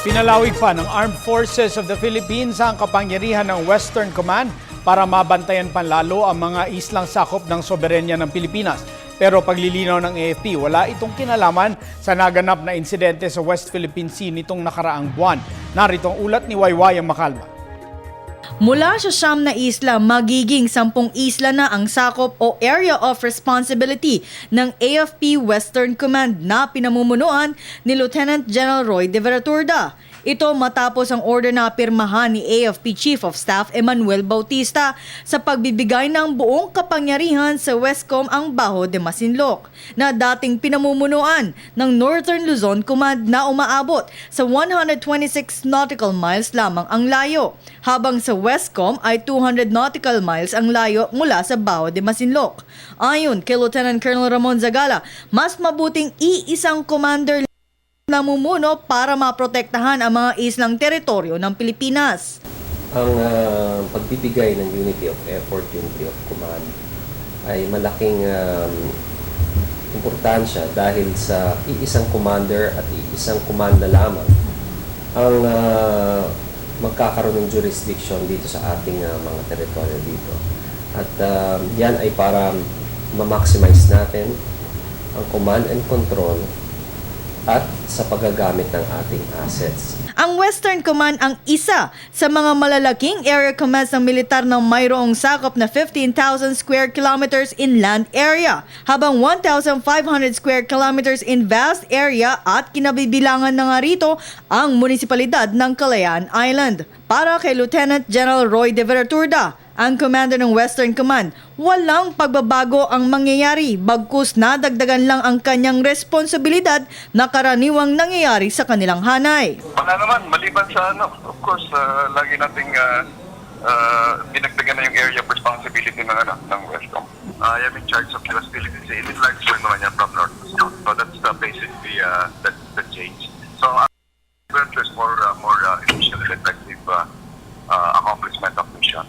Pinalawig pa ng Armed Forces of the Philippines ang kapangyarihan ng Western Command para mabantayan panlalo ang mga islang sakop ng soberenya ng Pilipinas. Pero paglilinaw ng AFP, wala itong kinalaman sa naganap na insidente sa West Philippine Sea nitong nakaraang buwan. Narito ang ulat ni Waywayang Makalma. Mula sa 9 na isla, magiging 10 isla na ang sakop o Area of Responsibility ng AFP Western Command na pinamumunuan ni Lieutenant General Roy de Veraturda. Ito matapos ang order na pirmahan ni AFP Chief of Staff Emmanuel Bautista sa pagbibigay ng buong kapangyarihan sa Westcom ang Baho de Masinloc na dating pinamumunuan ng Northern Luzon Command na umaabot sa 126 nautical miles lamang ang layo, habang sa Westcom ay 200 nautical miles ang layo mula sa Baho de Masinloc. Ayon kay Lieutenant Colonel Ramon Zagala, mas mabuting iisang commander namumuno para maprotektahan ang mga islang teritoryo ng Pilipinas. Ang pagbibigay ng unity of effort, unity of command ay malaking importansya dahil sa iisang commander at iisang komanda lamang ang magkakaroon ng jurisdiction dito sa ating mga teritoryo dito. At yan ay para ma-maximize natin ang command and control at sa paggagamit ng ating assets. Ang Western Command ang isa sa mga malalaking area commands ng militar na mayroong sakop na 15,000 square kilometers in land area, habang 1,500 square kilometers in vast area at kinabibilangan na nga rito ang munisipalidad ng Kalayaan Island. Para kay Lieutenant General Roy de Veraturda, ang commander ng Western Command, walang pagbabago ang mangyayari, bagkus nadagdagan lang ang kanyang responsibilidad na karaniwang nangyayari sa kanilang hanay. Wala naman, maliban sa of course, lagi nating dinagdagan na yung area of responsibility ng Westcom. I am in charge of the Philippines. It is like naman yan from north to south. So that's basically the change. So there's more efficient and effective accomplishment of mission.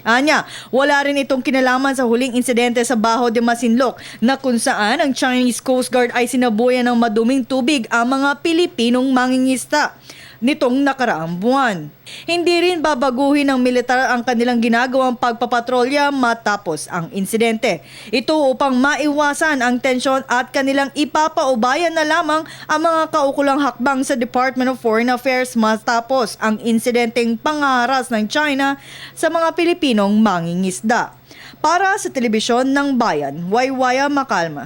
Anya, wala rin itong kinalaman sa huling insidente sa Baho de Masinloc na kung saan ang Chinese Coast Guard ay sinabuyan ng maduming tubig ang mga Pilipinong mangingista nitong nakaraang buwan. Hindi rin babaguhin ng militar ang kanilang ginagawang pagpapatrolya matapos ang insidente. Ito upang maiwasan ang tensyon at kanilang ipapaubayan na lamang ang mga kaukulang hakbang sa Department of Foreign Affairs matapos ang insidenteng pangaharas ng China sa mga Pilipinong mangingisda. Para sa Telebisyon ng Bayan, Waywaya Makalma.